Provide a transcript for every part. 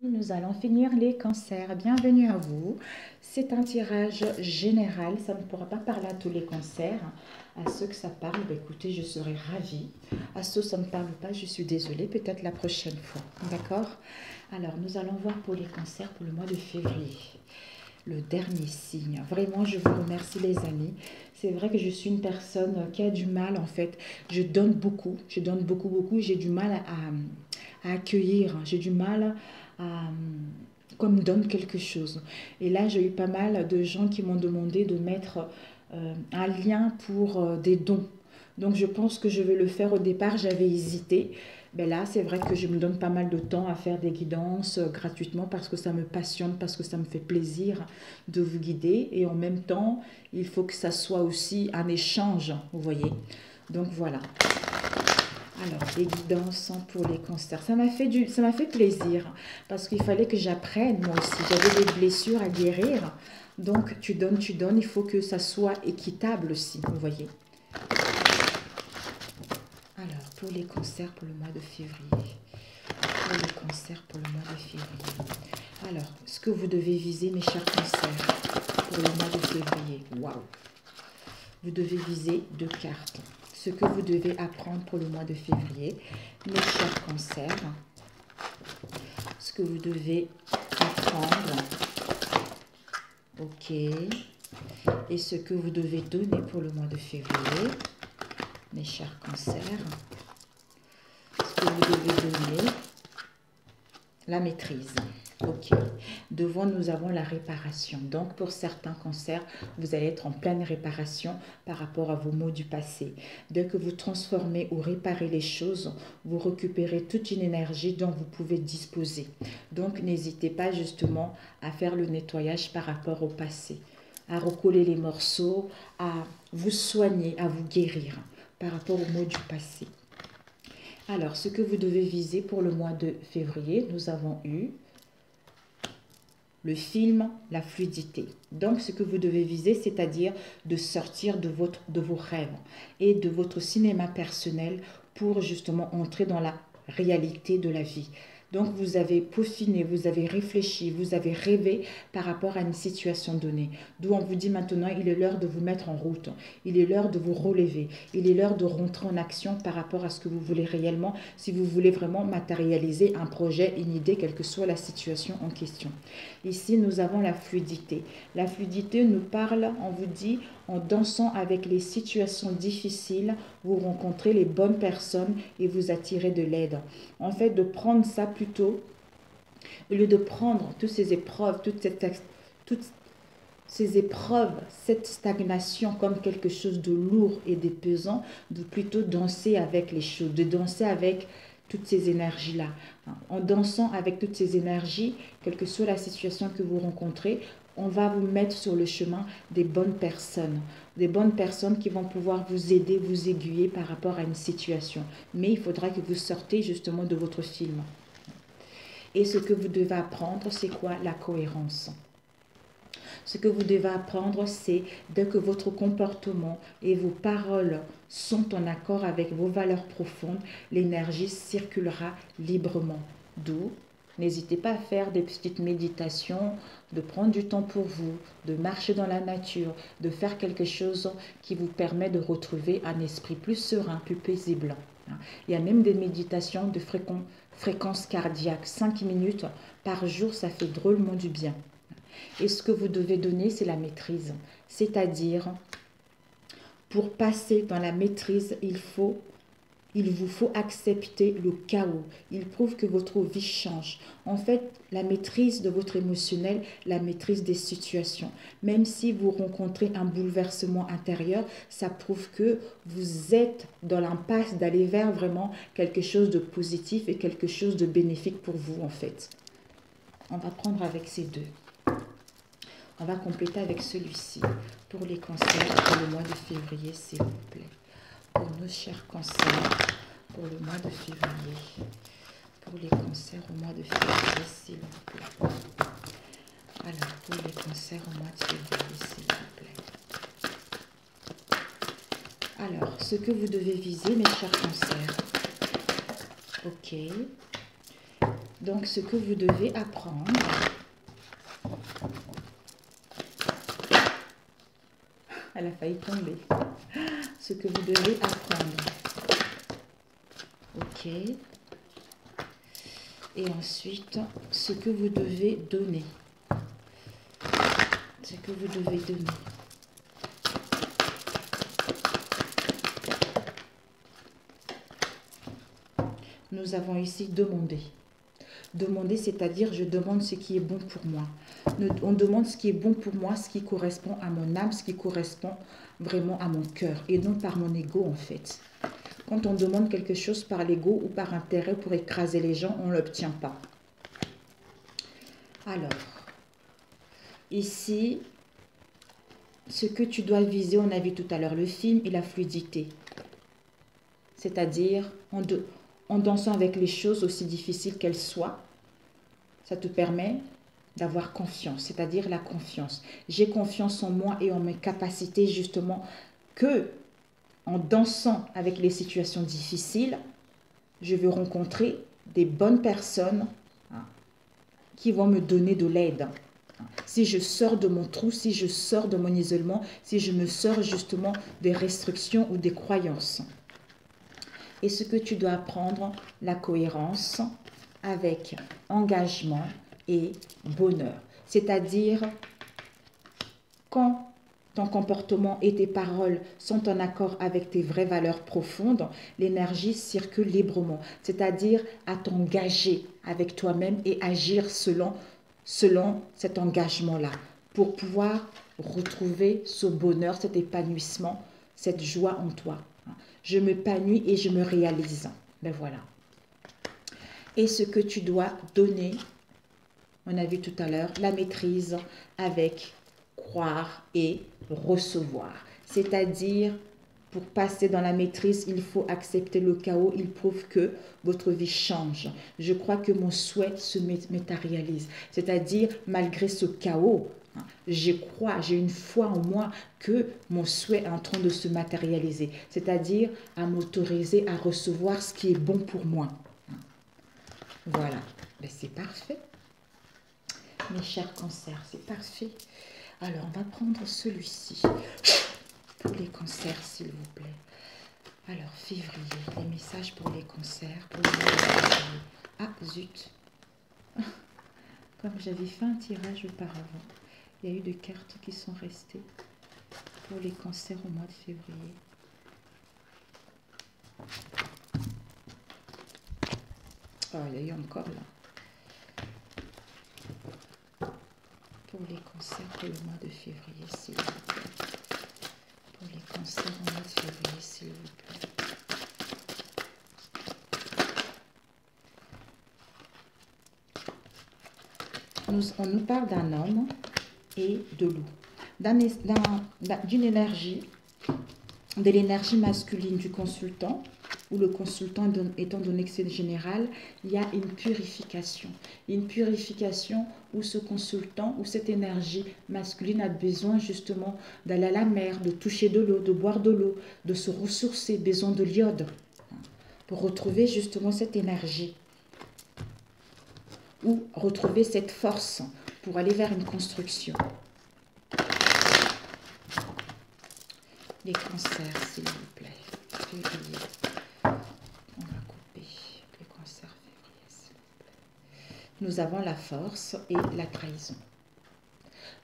Nous allons finir les cancers. Bienvenue à vous. C'est un tirage général. Ça ne pourra pas parler à tous les cancers. À ceux que ça parle, bah, écoutez, je serai ravie. À ceux que ça ne parle pas, je suis désolée. Peut-être la prochaine fois. D'accord? Alors, nous allons voir pour les cancers pour le mois de février. Le dernier signe. Vraiment, je vous remercie les amis. C'est vrai que je suis une personne qui a du mal en fait. Je donne beaucoup. Je donne beaucoup, beaucoup. J'ai du mal à accueillir. J'ai du mal à qu'on me donne quelque chose. Et là, j'ai eu pas mal de gens qui m'ont demandé de mettre un lien pour des dons. Donc, je pense que je vais le faire au départ. J'avais hésité. Ben là, c'est vrai que je me donne pas mal de temps à faire des guidances gratuitement parce que ça me passionne, parce que ça me fait plaisir de vous guider. Et en même temps, il faut que ça soit aussi un échange, vous voyez. Donc, voilà. Alors, les guidances pour les cancers. Ça m'a fait plaisir parce qu'il fallait que j'apprenne moi aussi. J'avais des blessures à guérir. Donc, tu donnes, tu donnes. Il faut que ça soit équitable aussi, vous voyez. Alors, pour les cancers pour le mois de février. Pour les cancers pour le mois de février. Alors, ce que vous devez viser, mes chers cancers, pour le mois de février. Waouh! Vous devez viser 2 cartes. Ce que vous devez apprendre pour le mois de février, mes chers cancers. Ce que vous devez apprendre. Ok. Et ce que vous devez donner pour le mois de février, mes chers cancers. Ce que vous devez donner. La maîtrise. Ok. Devant, nous avons la réparation. Donc, pour certains cancers, vous allez être en pleine réparation par rapport à vos maux du passé. Dès que vous transformez ou réparez les choses, vous récupérez toute une énergie dont vous pouvez disposer. Donc, n'hésitez pas justement à faire le nettoyage par rapport au passé, à recoller les morceaux, à vous soigner, à vous guérir par rapport aux maux du passé. Alors, ce que vous devez viser pour le mois de février, nous avons eu le film, la fluidité. Donc, ce que vous devez viser, c'est-à-dire de sortir de vos rêves et de votre cinéma personnel pour justement entrer dans la réalité de la vie. Donc, vous avez peaufiné, vous avez réfléchi, vous avez rêvé par rapport à une situation donnée. D'où on vous dit maintenant, il est l'heure de vous mettre en route. Il est l'heure de vous relever. Il est l'heure de rentrer en action par rapport à ce que vous voulez réellement, si vous voulez vraiment matérialiser un projet, une idée, quelle que soit la situation en question. Ici, nous avons la fluidité. La fluidité nous parle, on vous dit, en dansant avec les situations difficiles, vous rencontrez les bonnes personnes et vous attirez de l'aide. En fait, de prendre ça plutôt, au lieu de prendre toutes ces épreuves, toutes ces épreuves, cette stagnation comme quelque chose de lourd et de pesant, de plutôt danser avec les choses, de danser avec toutes ces énergies-là. En dansant avec toutes ces énergies, quelle que soit la situation que vous rencontrez, on va vous mettre sur le chemin des bonnes personnes qui vont pouvoir vous aider, vous aiguiller par rapport à une situation. Mais il faudra que vous sortez justement de votre film. Et ce que vous devez apprendre, c'est quoi? La cohérence. Ce que vous devez apprendre, c'est dès que votre comportement et vos paroles sont en accord avec vos valeurs profondes, l'énergie circulera librement. D'où, n'hésitez pas à faire des petites méditations, de prendre du temps pour vous, de marcher dans la nature, de faire quelque chose qui vous permet de retrouver un esprit plus serein, plus paisible. Il y a même des méditations de fréquence cardiaque. 5 minutes par jour, ça fait drôlement du bien. Et ce que vous devez donner, c'est la maîtrise. C'est-à-dire, pour passer dans la maîtrise, il vous faut accepter le chaos. Il prouve que votre vie change. En fait, la maîtrise de votre émotionnel, la maîtrise des situations. Même si vous rencontrez un bouleversement intérieur, ça prouve que vous êtes dans l'impasse d'aller vers vraiment quelque chose de positif et quelque chose de bénéfique pour vous, en fait. On va prendre avec ces deux. On va compléter avec celui-ci pour les cancers pour le mois de février, s'il vous plaît. Pour nos chers cancers, pour le mois de février. Pour les cancers au mois de février, s'il vous plaît. Alors, pour les cancers au mois de février, s'il vous plaît. Alors, ce que vous devez viser, mes chers cancers. Ok. Donc, ce que vous devez apprendre, elle a failli tomber. Ce que vous devez apprendre. Ok. Et ensuite, ce que vous devez donner. Ce que vous devez donner. Nous avons ici demandé. Demander, c'est-à-dire je demande ce qui est bon pour moi. On demande ce qui est bon pour moi, ce qui correspond à mon âme, ce qui correspond vraiment à mon cœur et non par mon ego en fait. Quand on demande quelque chose par l'ego ou par intérêt pour écraser les gens, on ne l'obtient pas. Alors, ici, ce que tu dois viser, on a vu tout à l'heure le film et la fluidité. C'est-à-dire, en dansant avec les choses aussi difficiles qu'elles soient, ça te permet d'avoir confiance, c'est-à-dire la confiance. J'ai confiance en moi et en mes capacités justement que en dansant avec les situations difficiles, je vais rencontrer des bonnes personnes qui vont me donner de l'aide. Si je sors de mon trou, si je sors de mon isolement, si je me sors justement des restrictions ou des croyances. Et ce que tu dois apprendre, la cohérence avec engagement et bonheur. C'est-à-dire, quand ton comportement et tes paroles sont en accord avec tes vraies valeurs profondes, l'énergie circule librement. C'est-à-dire à t'engager avec toi-même et agir selon cet engagement-là pour pouvoir retrouver ce bonheur, cet épanouissement, cette joie en toi. Je m'épanouis et je me réalise. Ben voilà. Et ce que tu dois donner, on a vu tout à l'heure, la maîtrise avec croire et recevoir. C'est-à-dire, pour passer dans la maîtrise, il faut accepter le chaos. Il prouve que votre vie change. Je crois que mon souhait se matérialise. C'est-à-dire, malgré ce chaos, je crois, j'ai une foi en moi que mon souhait est en train de se matérialiser. C'est-à-dire, à m'autoriser à recevoir ce qui est bon pour moi. Voilà. Ben, c'est parfait. Mes chers cancers, c'est parfait. Alors, on va prendre celui-ci pour les cancers, s'il vous plaît. Alors, février, les messages pour les cancers. Pour le mois de février. Ah, zut. Comme j'avais fait un tirage auparavant, il y a eu des cartes qui sont restées pour les cancers au mois de février. Oh, il y a eu encore là. Pour les cancers pour le mois de février, s'il vous plaît. Pour les cancers au mois de février, s'il vous plaît. On nous parle d'un homme et de loup. D'une énergie, de l'énergie masculine du consultant, où le consultant, étant donné que c'est général, il y a une purification. Une purification où ce consultant, où cette énergie masculine a besoin justement d'aller à la mer, de toucher de l'eau, de boire de l'eau, de se ressourcer, besoin de l'iode, pour retrouver justement cette énergie. Ou retrouver cette force pour aller vers une construction. Les cancers, s'il vous plaît. Février. On va couper les cancers février, s'il vous plaît. Nous avons la force et la trahison.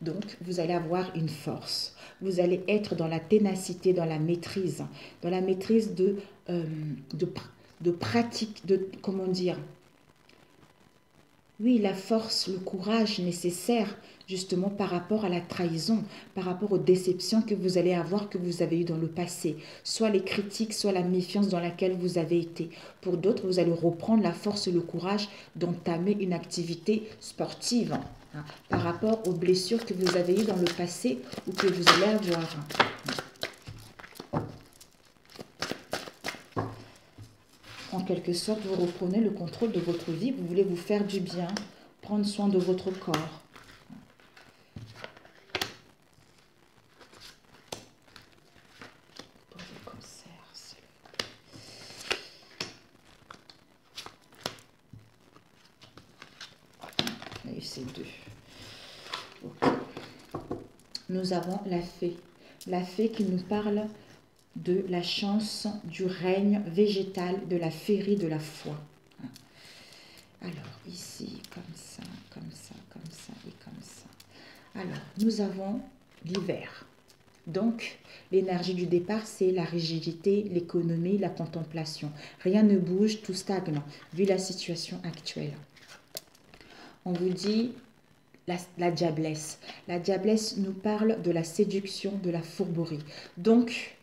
Donc, vous allez avoir une force. Vous allez être dans la ténacité, dans la maîtrise de pratique, de, comment dire, oui, la force, le courage nécessaire justement par rapport à la trahison, par rapport aux déceptions que vous allez avoir, que vous avez eues dans le passé, soit les critiques, soit la méfiance dans laquelle vous avez été. Pour d'autres, vous allez reprendre la force et le courage d'entamer une activité sportive par rapport aux blessures que vous avez eues dans le passé ou que vous allez avoir. En quelque sorte, vous reprenez le contrôle de votre vie, vous voulez vous faire du bien, prendre soin de votre corps. Pour les cancers, s'il vous plaît. Et c'est 2. Okay. Nous avons la fée. La fée qui nous parle de la chance du règne végétal, de la féerie de la foi. Alors, ici, comme ça, comme ça, comme ça et comme ça. Alors, nous avons l'hiver. Donc, l'énergie du départ, c'est la rigidité, l'économie, la contemplation. Rien ne bouge, tout stagne, vu la situation actuelle. On vous dit la diablesse. La diablesse nous parle de la séduction, de la fourberie. Donc,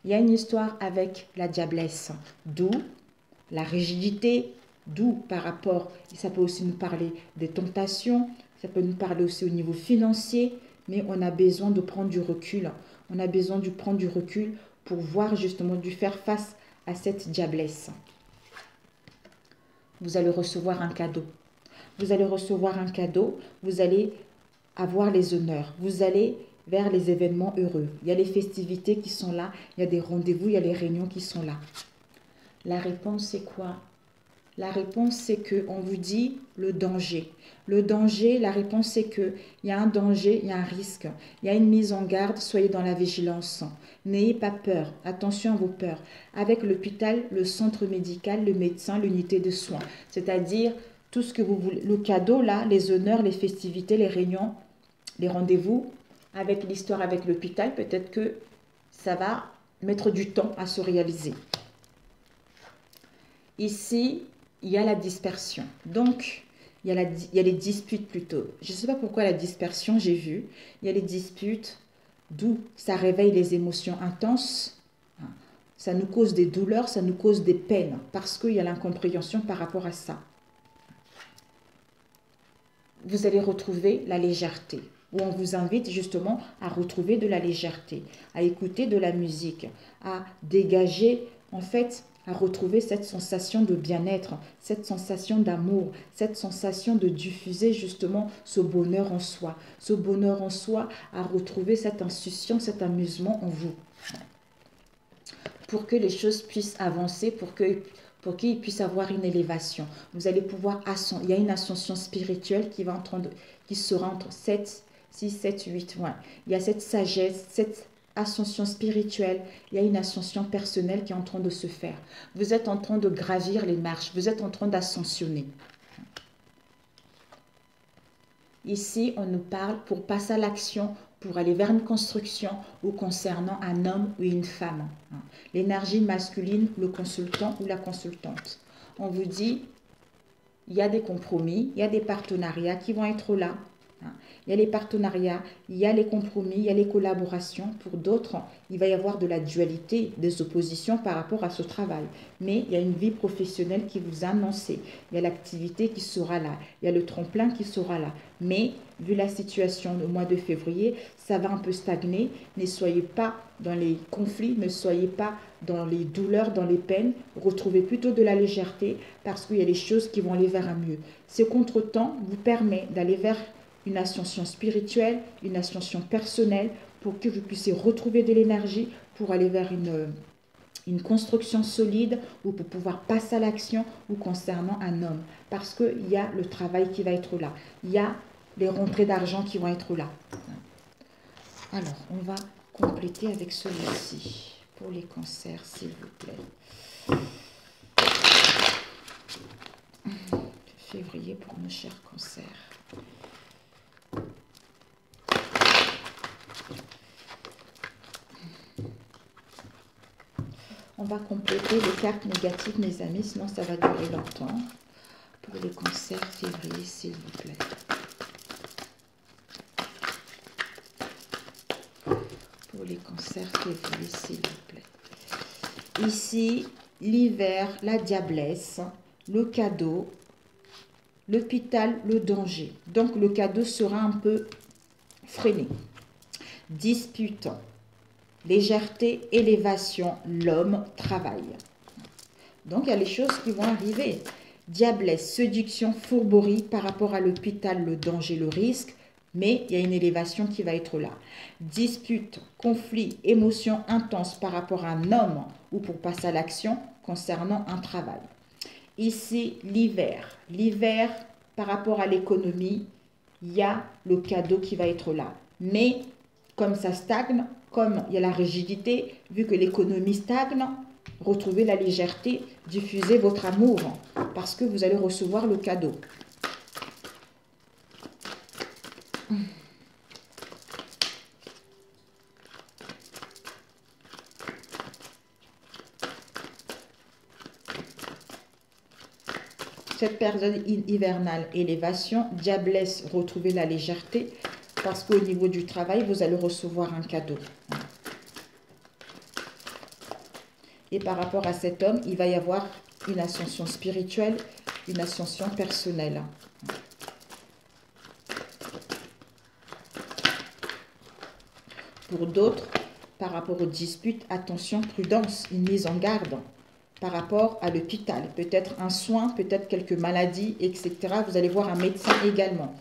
il y a une histoire avec la diablesse, d'où la rigidité, d'où par rapport, ça peut aussi nous parler des tentations, ça peut nous parler aussi au niveau financier, mais on a besoin de prendre du recul. On a besoin de prendre du recul pour voir justement, de faire face à cette diablesse. Vous allez recevoir un cadeau. Vous allez recevoir un cadeau, vous allez avoir les honneurs, vous allez vers les événements heureux. Il y a les festivités qui sont là, il y a des rendez-vous, il y a les réunions qui sont là. La réponse, c'est quoi? La réponse, c'est qu'on vous dit le danger. Le danger, la réponse, c'est qu'il y a un danger, il y a un risque. Il y a une mise en garde, soyez dans la vigilance. N'ayez pas peur, attention à vos peurs. Avec l'hôpital, le centre médical, le médecin, l'unité de soins. C'est-à-dire tout ce que vous voulez. Le cadeau, là, les honneurs, les festivités, les réunions, les rendez-vous, avec l'histoire avec l'hôpital, peut-être que ça va mettre du temps à se réaliser. Ici, il y a la dispersion. Donc, il y a les disputes plutôt. Je ne sais pas pourquoi la dispersion, j'ai vu. Il y a les disputes, d'où ça réveille les émotions intenses. Ça nous cause des douleurs, ça nous cause des peines, parce qu'il y a l'incompréhension par rapport à ça. Vous allez retrouver la légèreté, où on vous invite justement à retrouver de la légèreté, à écouter de la musique, à dégager, en fait, à retrouver cette sensation de bien-être, cette sensation d'amour, cette sensation de diffuser justement ce bonheur en soi, à retrouver cette insouciance, cet amusement en vous, pour que les choses puissent avancer, pour qu'il puisse avoir une élévation. Vous allez pouvoir ascendre. Il y a une ascension spirituelle qui sera entre 7, 6, 7, 8. Ouais. Il y a cette sagesse, cette ascension spirituelle. Il y a une ascension personnelle qui est en train de se faire. Vous êtes en train de gravir les marches. Vous êtes en train d'ascensionner. Ici, on nous parle pour passer à l'action, pour aller vers une construction ou concernant un homme ou une femme. L'énergie masculine, le consultant ou la consultante. On vous dit, il y a des compromis, il y a des partenariats qui vont être là. Il y a les partenariats, il y a les compromis, il y a les collaborations. Pour d'autres, il va y avoir de la dualité, des oppositions par rapport à ce travail. Mais il y a une vie professionnelle qui vous a annoncé. Il y a l'activité qui sera là. Il y a le tremplin qui sera là. Mais, vu la situation au mois de février, ça va un peu stagner. Ne soyez pas dans les conflits, ne soyez pas dans les douleurs, dans les peines. Retrouvez plutôt de la légèreté parce qu'il y a des choses qui vont aller vers un mieux. Ce contretemps vous permet d'aller vers une ascension spirituelle, une ascension personnelle, pour que vous puissiez retrouver de l'énergie pour aller vers une construction solide ou pour pouvoir passer à l'action ou concernant un homme. Parce qu'il y a le travail qui va être là. Il y a les rentrées d'argent qui vont être là. Alors, on va compléter avec celui-ci pour les cancers, s'il vous plaît. Février pour nos chers cancers. On va compléter les cartes négatives, mes amis, sinon ça va durer longtemps. Pour les cancers février, s'il vous plaît. Pour les cancers février, s'il vous plaît. Ici, l'hiver, la diablesse, le cadeau, l'hôpital, le danger. Donc, le cadeau sera un peu freiné. Dispute. Légèreté, élévation, l'homme travaille. Donc, il y a les choses qui vont arriver. Diablesse, séduction, fourberie par rapport à l'hôpital, le danger, le risque. Mais il y a une élévation qui va être là. Dispute, conflit, émotion intense par rapport à un homme ou pour passer à l'action concernant un travail. Ici, l'hiver. L'hiver, par rapport à l'économie, il y a le cadeau qui va être là. Mais comme ça stagne, comme il y a la rigidité, vu que l'économie stagne, retrouvez la légèreté, diffusez votre amour parce que vous allez recevoir le cadeau. Cette période hivernale, élévation, diablesse, retrouvez la légèreté parce qu'au niveau du travail, vous allez recevoir un cadeau. Et par rapport à cet homme, il va y avoir une ascension spirituelle, une ascension personnelle. Pour d'autres, par rapport aux disputes, attention, prudence, une mise en garde. Par rapport à l'hôpital, peut-être un soin, peut-être quelques maladies, etc. Vous allez voir un médecin également.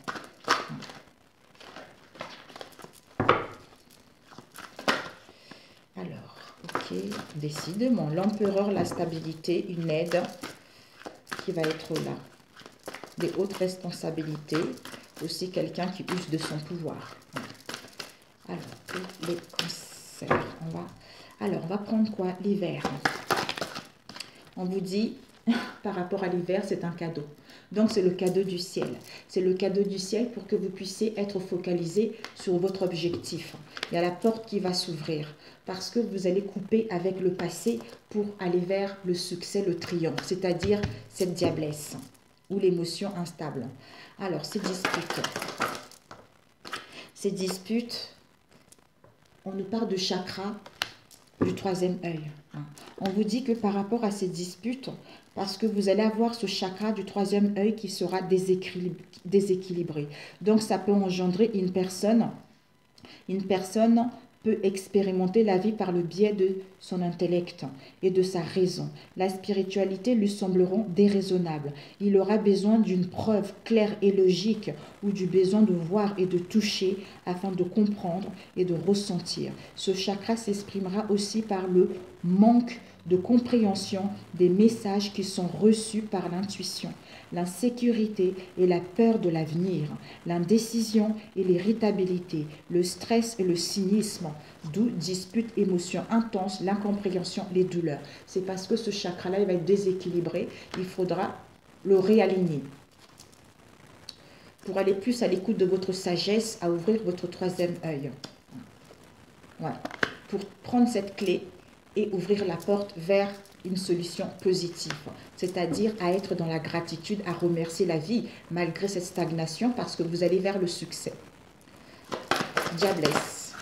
Alors, ok, décidément, l'empereur, la stabilité, une aide qui va être là. Des hautes responsabilités, aussi quelqu'un qui use de son pouvoir. Alors, les cancers, on va prendre quoi? L'hiver. On vous dit, par rapport à l'hiver, c'est un cadeau. Donc, c'est le cadeau du ciel. C'est le cadeau du ciel pour que vous puissiez être focalisé sur votre objectif. Il y a la porte qui va s'ouvrir parce que vous allez couper avec le passé pour aller vers le succès, le triomphe, c'est-à-dire cette diablesse ou l'émotion instable. Alors, ces disputes, on nous parle de chakra du troisième œil. On vous dit que par rapport à ces disputes, parce que vous allez avoir ce chakra du troisième œil qui sera déséquilibré. Donc, ça peut engendrer une personne peut expérimenter la vie par le biais de son intellect et de sa raison. La spiritualité lui sembleront déraisonnables. Il aura besoin d'une preuve claire et logique ou du besoin de voir et de toucher afin de comprendre et de ressentir. Ce chakra s'exprimera aussi par le manque de compréhension des messages qui sont reçus par l'intuition, l'insécurité et la peur de l'avenir, l'indécision et l'irritabilité, le stress et le cynisme, d'où disputes, émotions intenses, l'incompréhension, les douleurs. C'est parce que ce chakra-là, il va être déséquilibré, il faudra le réaligner. Pour aller plus à l'écoute de votre sagesse, à ouvrir votre troisième œil. Voilà. Pour prendre cette clé et ouvrir la porte vers une solution positive, c'est-à-dire à être dans la gratitude, à remercier la vie malgré cette stagnation parce que vous allez vers le succès. Diablesse.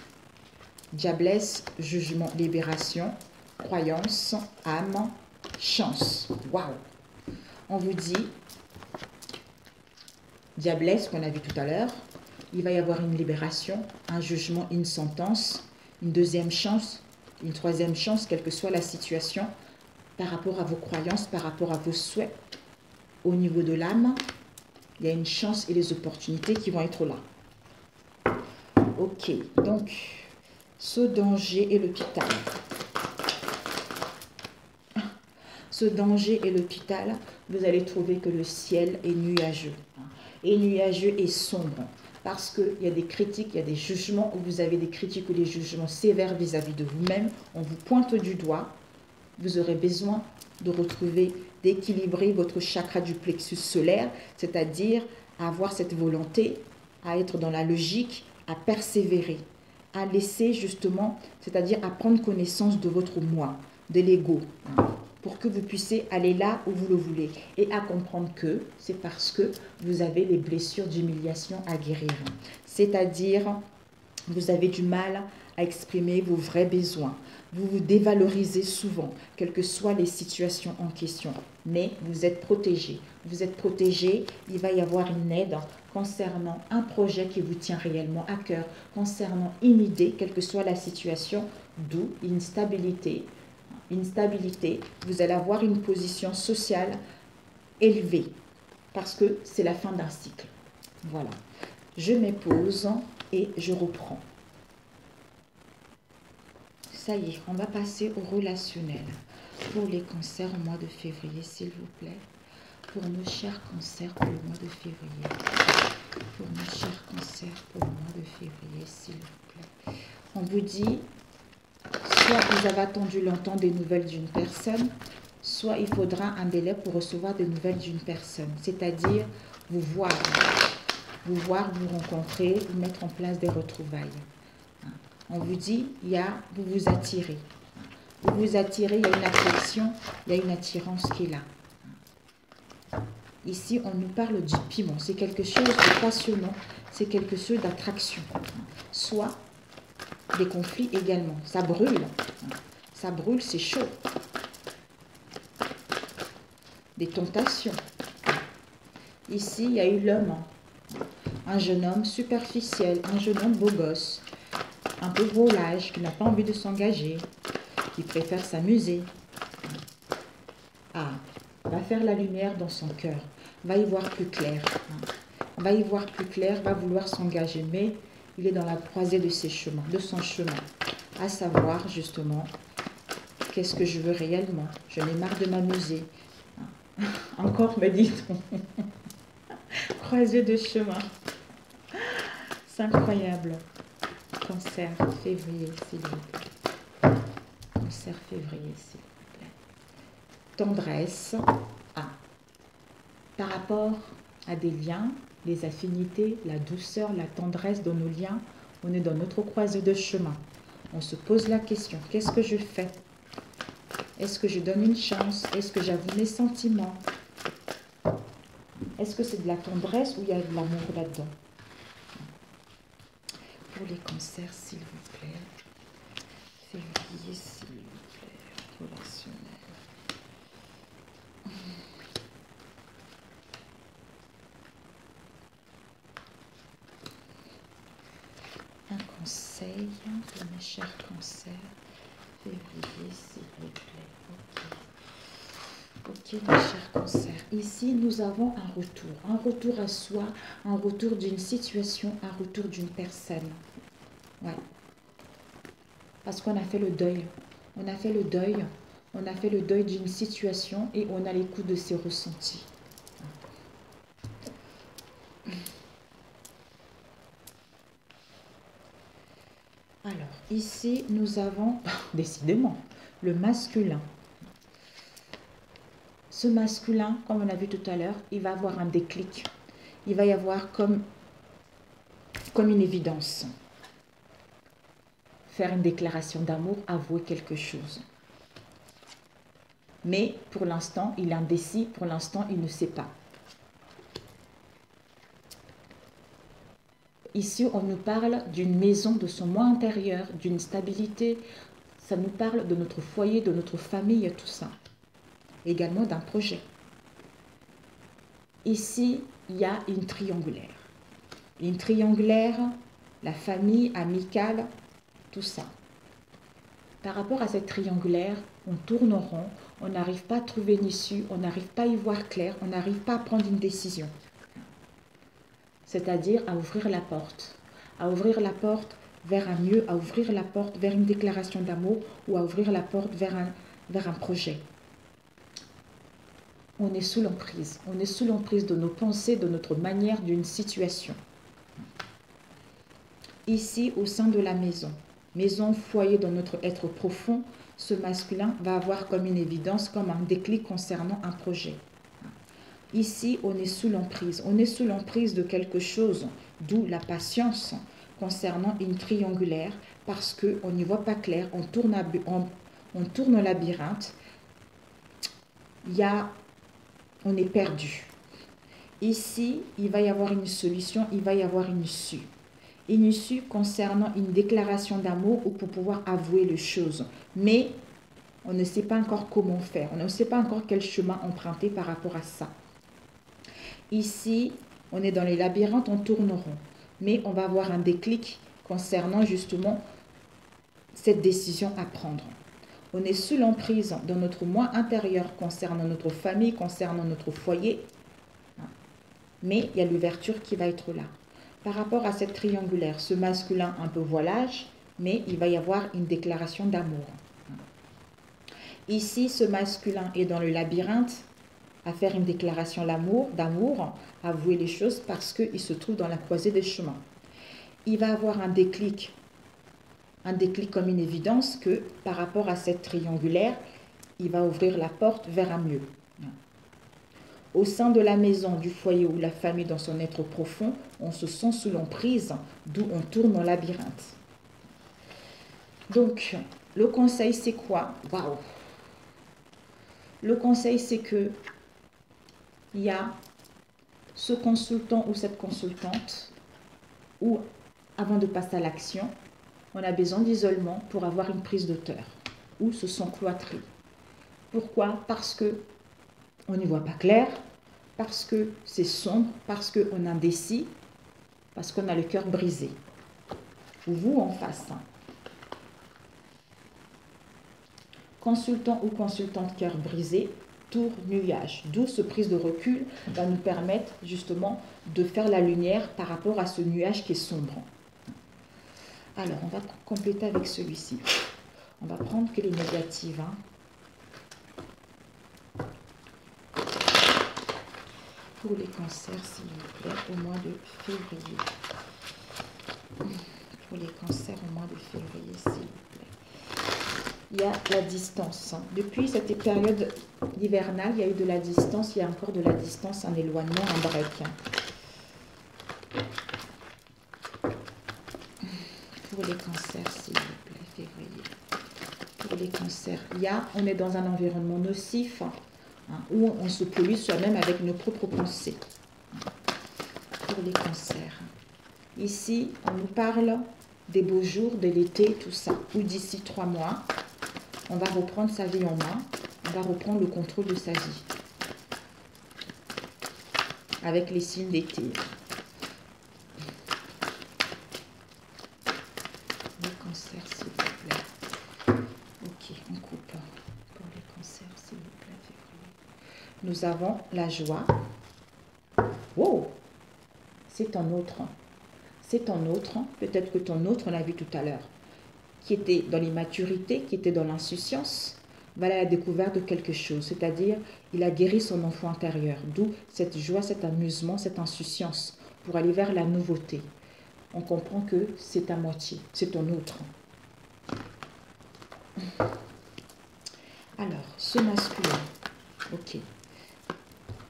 Diablesse, jugement, libération, croyance, âme, chance. Waouh! On vous dit, diablesse qu'on a vu tout à l'heure, il va y avoir une libération, un jugement, une sentence, une deuxième chance, une troisième chance, quelle que soit la situation, par rapport à vos croyances, par rapport à vos souhaits. Au niveau de l'âme, il y a une chance et les opportunités qui vont être là. Ok, donc, ce danger et l'hôpital. Ce danger et l'hôpital, vous allez trouver que le ciel est nuageux. Et nuageux et sombre. Parce qu'il y a des critiques, il y a des jugements, où vous avez des critiques ou des jugements sévères vis-à-vis de vous-même. On vous pointe du doigt. Vous aurez besoin de retrouver, d'équilibrer votre chakra du plexus solaire, c'est-à-dire avoir cette volonté à être dans la logique, à persévérer, à laisser justement, c'est-à-dire à prendre connaissance de votre moi, de l'ego, pour que vous puissiez aller là où vous le voulez et à comprendre que c'est parce que vous avez les blessures d'humiliation à guérir. C'est-à-dire, vous avez du mal à exprimer vos vrais besoins. Vous vous dévalorisez souvent, quelles que soient les situations en question. Mais vous êtes protégé. Vous êtes protégé, il va y avoir une aide concernant un projet qui vous tient réellement à cœur, concernant une idée, quelle que soit la situation, d'où une stabilité. Une stabilité, vous allez avoir une position sociale élevée parce que c'est la fin d'un cycle. Voilà. Je mets pause et je reprends. Ça y est, on va passer au relationnel. Pour les cancers au mois de février, s'il vous plaît. pour nos chers cancers pour le mois de février. Pour nos chers cancers pour le mois de février, s'il vous plaît. On vous dit, soit vous avez attendu longtemps des nouvelles d'une personne, soit il faudra un délai pour recevoir des nouvelles d'une personne. C'est-à-dire vous voir, vous rencontrer, vous mettre en place des retrouvailles. On vous dit, vous vous attirez. Vous vous attirez, il y a une attraction, il y a une attirance qui est là. Ici, on nous parle du piment. C'est quelque chose de passionnant, c'est quelque chose d'attraction. Soit des conflits également. Ça brûle. Ça brûle, c'est chaud. Des tentations. Ici, il y a eu l'homme. Un jeune homme superficiel, un jeune homme beau gosse, un peu volage, qui n'a pas envie de s'engager, qui préfère s'amuser. Ah, va faire la lumière dans son cœur, va y voir plus clair. Va y voir plus clair, va vouloir s'engager, mais il est dans la croisée de ses chemins, de son chemin, à savoir justement, qu'est-ce que je veux réellement? Je n'ai marre de m'amuser. Encore, me dit-on. Croisée de chemin. C'est incroyable. Cancer, février, s'il vous plaît. Cancer, février, s'il vous plaît. Tendresse. Ah. Par rapport à des liens, les affinités, la douceur, la tendresse dans nos liens, on est dans notre croisée de chemin. On se pose la question, qu'est-ce que je fais? Est-ce que je donne une chance? Est-ce que j'avoue mes sentiments? Est-ce que c'est de la tendresse ou il y a de l'amour là-dedans? Pour les cancers, s'il vous plaît. Février, s'il vous plaît. Relationnel. Un conseil pour mes chers cancers. Février, s'il vous plaît. Ok, mes chers cancers. Ici, nous avons un retour à soi, un retour d'une situation, un retour d'une personne. Ouais. Parce qu'on a fait le deuil. On a fait le deuil. On a fait le deuil d'une situation et on a l'écoute de ses ressentis. Alors, ici, nous avons, décidément, le masculin. Ce masculin, comme on a vu tout à l'heure, il va avoir un déclic. Il va y avoir comme une évidence. Faire une déclaration d'amour, avouer quelque chose. Mais pour l'instant, il est indécis. Pour l'instant, il ne sait pas. Ici, on nous parle d'une maison, de son moi intérieur, d'une stabilité. Ça nous parle de notre foyer, de notre famille, tout ça. Également d'un projet. Ici, il y a une triangulaire. Une triangulaire, la famille, amicale, tout ça. Par rapport à cette triangulaire, on tourne en rond, on n'arrive pas à trouver une issue, on n'arrive pas à y voir clair, on n'arrive pas à prendre une décision. C'est-à-dire à ouvrir la porte. À ouvrir la porte vers un mieux, à ouvrir la porte vers une déclaration d'amour ou à ouvrir la porte vers un projet. On est sous l'emprise. On est sous l'emprise de nos pensées, de notre manière, d'une situation. Ici, au sein de la maison, foyer dans notre être profond, ce masculin va avoir comme une évidence, comme un déclic concernant un projet. Ici, on est sous l'emprise. On est sous l'emprise de quelque chose, d'où la patience concernant une triangulaire, parce qu'on n'y voit pas clair, on tourne au labyrinthe. On est perdu. Ici, il va y avoir une solution, il va y avoir une issue. Une issue concernant une déclaration d'amour ou pour pouvoir avouer les choses. Mais on ne sait pas encore comment faire, on ne sait pas encore quel chemin emprunter par rapport à ça. Ici, on est dans les labyrinthes, on tourne rond. Mais on va avoir un déclic concernant justement cette décision à prendre. On est sous l'emprise dans notre moi intérieur concernant notre famille, concernant notre foyer. Mais il y a l'ouverture qui va être là. Par rapport à cette triangulaire, ce masculin un peu voilage, mais il va y avoir une déclaration d'amour. Ici, ce masculin est dans le labyrinthe, à faire une déclaration d'amour, à avouer les choses parce qu'il se trouve dans la croisée des chemins. Il va avoir un déclic comme une évidence que par rapport à cette triangulaire, il va ouvrir la porte vers un mieux. Au sein de la maison, du foyer ou la famille dans son être profond, on se sent sous l'emprise, d'où on tourne en labyrinthe. Donc, le conseil, c'est quoi? Waouh! Le conseil, c'est que il y a ce consultant ou cette consultante où, avant de passer à l'action, on a besoin d'isolement pour avoir une prise d'auteur ou se sent cloîtré. Pourquoi? Parce que on n'y voit pas clair, parce que c'est sombre, parce qu'on est indécis, parce qu'on a le cœur brisé. Ou vous en face. Consultant ou consultante cœur brisé, tour nuage. D'où ce prise de recul va nous permettre justement de faire la lumière par rapport à ce nuage qui est sombre. Alors, on va compléter avec celui-ci. On va prendre que les négatives. Pour les cancers, s'il vous plaît, au mois de février. Pour les cancers au mois de février, s'il vous plaît. Il y a la distance. Depuis cette période hivernale, il y a eu de la distance, il y a encore de la distance, un éloignement, un break. Pour les cancers, s'il vous plaît, février. Pour les cancers, on est dans un environnement nocif, où on se pollue soi-même avec nos propres pensées. Pour les cancers. Ici, on nous parle des beaux jours, de l'été, tout ça. Ou d'ici 3 mois, on va reprendre sa vie en main. On va reprendre le contrôle de sa vie. Avec les signes d'été. Les cancers, s'il vous plaît. Ok, on coupe. Pour les cancers, s'il vous plaît, février. Nous avons la joie. Wow! C'est un autre. C'est un autre. Peut-être que ton autre, on l'a vu tout à l'heure, qui était dans l'immaturité, qui était dans l'insouciance, va à la découverte de quelque chose. C'est-à-dire, il a guéri son enfant intérieur. D'où cette joie, cet amusement, cette insouciance pour aller vers la nouveauté. On comprend que c'est à moitié. C'est ton autre. Alors, ce masculin. Ok.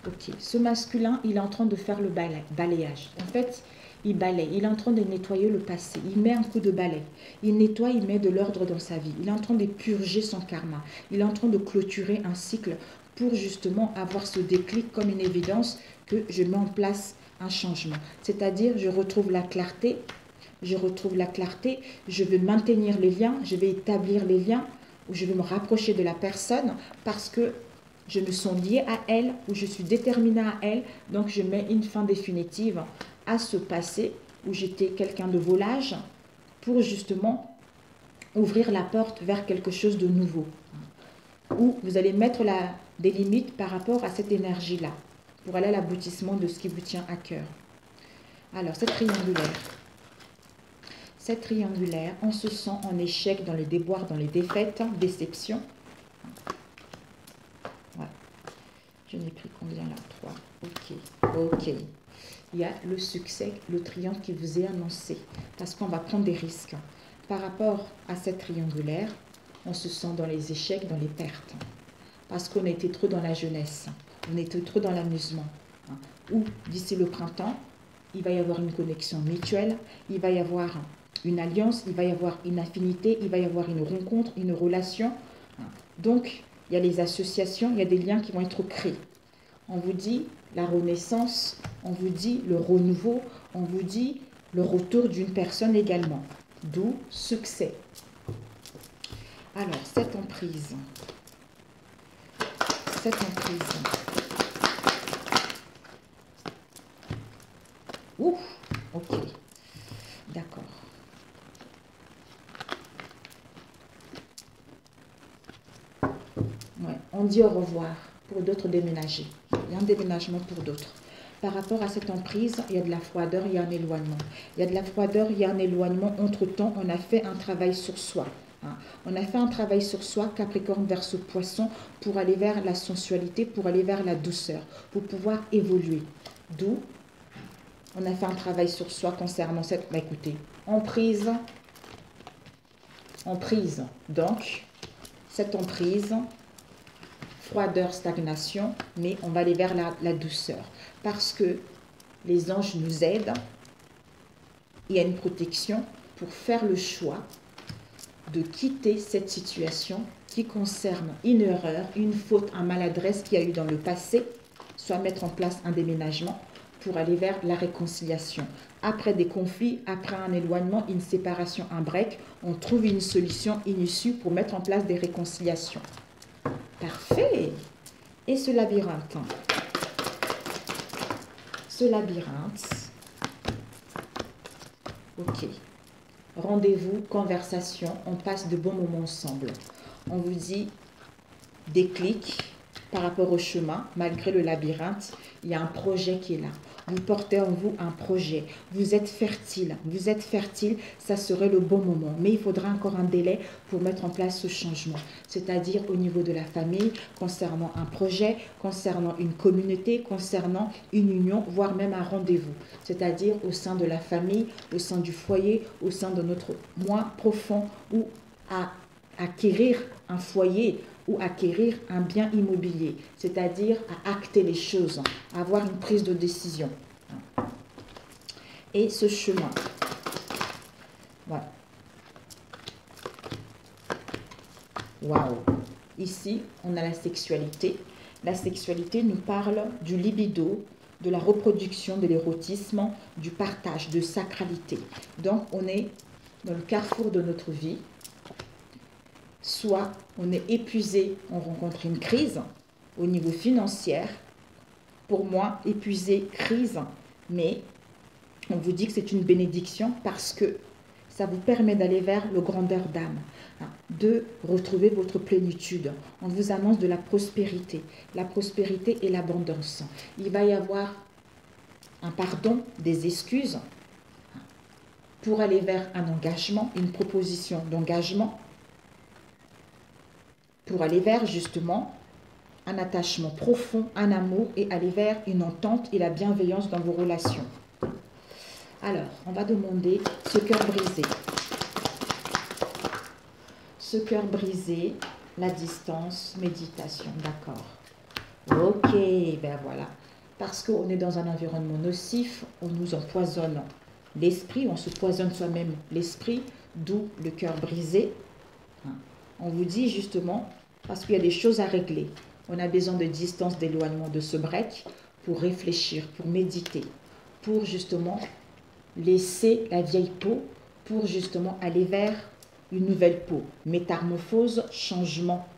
Ok. Ce masculin, il est en train de faire le balayage. En fait, il balaye. Il est en train de nettoyer le passé. Il met un coup de balai. Il nettoie, il met de l'ordre dans sa vie. Il est en train de purger son karma. Il est en train de clôturer un cycle pour justement avoir ce déclic comme une évidence que je mets en place un changement. C'est-à-dire, je retrouve la clarté. Je retrouve la clarté. Je veux maintenir les liens. Je vais établir les liens. Ou je vais me rapprocher de la personne parce que je me sens liée à elle ou je suis déterminée à elle. Donc, je mets une fin définitive à ce passé où j'étais quelqu'un de volage pour justement ouvrir la porte vers quelque chose de nouveau. Où vous allez mettre des limites par rapport à cette énergie-là pour aller à l'aboutissement de ce qui vous tient à cœur. Alors, cette triangulaire, on se sent en échec dans les déboires, dans les défaites, déceptions. Ouais. Je n'ai pris combien là? 3. Ok. Il y a le succès, le triomphe qui vous est annoncé. Parce qu'on va prendre des risques. Par rapport à cette triangulaire, on se sent dans les échecs, dans les pertes. Parce qu'on a été trop dans la jeunesse. On était trop dans l'amusement. Ou d'ici le printemps, il va y avoir une connexion mutuelle. Il va y avoir une alliance. Il va y avoir une affinité. Il va y avoir une rencontre, une relation. Donc, il y a les associations. Il y a des liens qui vont être créés. On vous dit la renaissance, on vous dit le renouveau, on vous dit le retour d'une personne également. D'où succès. Alors, cette emprise. Ouh, ok. D'accord. Ouais, on dit au revoir. Pour d'autres déménager. Il y a un déménagement pour d'autres. Par rapport à cette emprise, il y a de la froideur, il y a un éloignement. Il y a de la froideur, il y a un éloignement. Entre-temps, on a fait un travail sur soi Hein. On a fait un travail sur soi, Capricorne verseau Poisson, pour aller vers la sensualité, pour aller vers la douceur, pour pouvoir évoluer. D'où on a fait un travail sur soi concernant cette, bah écoutez, emprise. Donc, cette emprise, froideur, stagnation, mais on va aller vers la douceur. Parce que les anges nous aident, il y a une protection pour faire le choix de quitter cette situation qui concerne une erreur, une faute, un maladresse qu'il y a eu dans le passé, soit mettre en place un déménagement pour aller vers la réconciliation. Après des conflits, après un éloignement, une séparation, un break, on trouve une solution, une issue pour mettre en place des réconciliations. Parfait. Et ce labyrinthe. Ok. Rendez-vous, conversation, on passe de bons moments ensemble. On vous dit déclic par rapport au chemin, malgré le labyrinthe, il y a un projet qui est là. Vous portez en vous un projet. Vous êtes fertile, ça serait le bon moment. Mais il faudra encore un délai pour mettre en place ce changement. C'est-à-dire au niveau de la famille, concernant un projet, concernant une communauté, concernant une union, voire même un rendez-vous. C'est-à-dire au sein de la famille, au sein du foyer, au sein de notre moi profond, ou à acquérir un foyer, ou acquérir un bien immobilier, c'est-à-dire à acter les choses, à avoir une prise de décision. Et ce chemin, voilà. Waouh! Ici, on a la sexualité. La sexualité nous parle du libido, de la reproduction, de l'érotisme, du partage, de sacralité. Donc, on est dans le carrefour de notre vie. Soit on est épuisé, on rencontre une crise au niveau financier. Pour moi, épuisé, crise, mais on vous dit que c'est une bénédiction parce que ça vous permet d'aller vers le grandeur d'âme, de retrouver votre plénitude. On vous annonce de la prospérité et l'abondance. Il va y avoir un pardon, des excuses pour aller vers un engagement, une proposition d'engagement, pour aller vers justement un attachement profond, un amour et aller vers une entente et la bienveillance dans vos relations. Alors, on va demander ce cœur brisé. Ce cœur brisé, la distance, méditation, d'accord. Ok, ben voilà. Parce qu'on est dans un environnement nocif, on nous empoisonne l'esprit, on se poisonne soi-même l'esprit, d'où le cœur brisé. On vous dit justement, parce qu'il y a des choses à régler, on a besoin de distance, d'éloignement de ce break pour réfléchir, pour méditer, pour justement laisser la vieille peau, pour justement aller vers une nouvelle peau. Métamorphose, changement,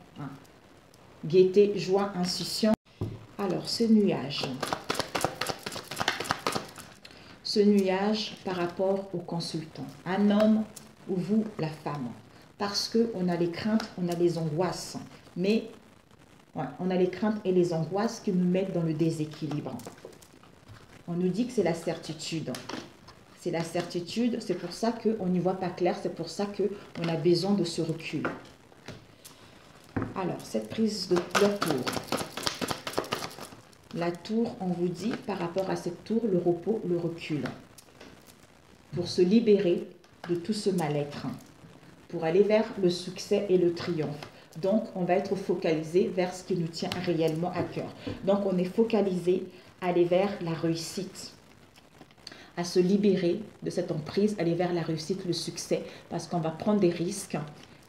gaieté, joie, insouciance. Alors, ce nuage par rapport au consultant, un homme ou vous, la femme. Parce qu'on a les craintes, on a les angoisses. Mais on a les craintes et les angoisses qui nous mettent dans le déséquilibre. On nous dit que c'est la certitude. C'est la certitude, c'est pour ça qu'on n'y voit pas clair, c'est pour ça qu'on a besoin de ce recul. Alors, cette prise de la tour. La tour, on vous dit, par rapport à cette tour, le repos, le recul. Pour se libérer de tout ce mal-être. Pour aller vers le succès et le triomphe. Donc, on va être focalisé vers ce qui nous tient réellement à cœur. Donc, on est focalisé à aller vers la réussite, à se libérer de cette emprise, aller vers la réussite, le succès, parce qu'on va prendre des risques.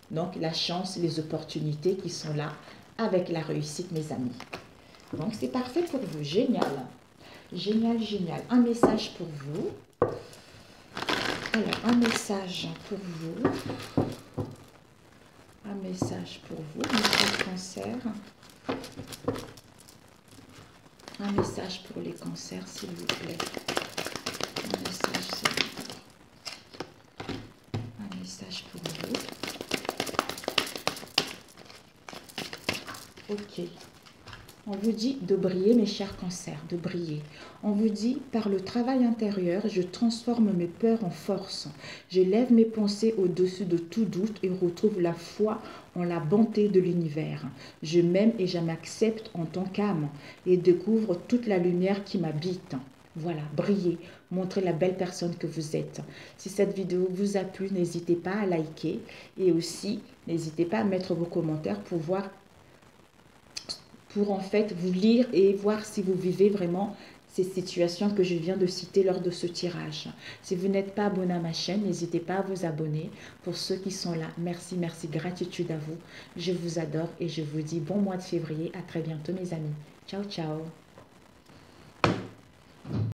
Donc, la chance, les opportunités qui sont là avec la réussite, mes amis. Donc, c'est parfait pour vous. Génial. Génial, génial. Un message pour vous. Alors, un message pour vous. Un message pour vous, message cancer. Un message pour les cancers, s'il vous plaît. Un message, s'il vous plaît. Un message pour vous. Ok. On vous dit de briller, mes chers cancers, de briller. On vous dit, par le travail intérieur, je transforme mes peurs en force. Je lève mes pensées au-dessus de tout doute et retrouve la foi en la bonté de l'univers. Je m'aime et je m'accepte en tant qu'âme et découvre toute la lumière qui m'habite. Voilà, brillez, montrez la belle personne que vous êtes. Si cette vidéo vous a plu, n'hésitez pas à liker et aussi n'hésitez pas à mettre vos commentaires pour en fait vous lire et voir si vous vivez vraiment ces situations que je viens de citer lors de ce tirage. Si vous n'êtes pas abonné à ma chaîne, n'hésitez pas à vous abonner. Pour ceux qui sont là, merci, gratitude à vous. Je vous adore et je vous dis bon mois de février. À très bientôt mes amis. Ciao, ciao.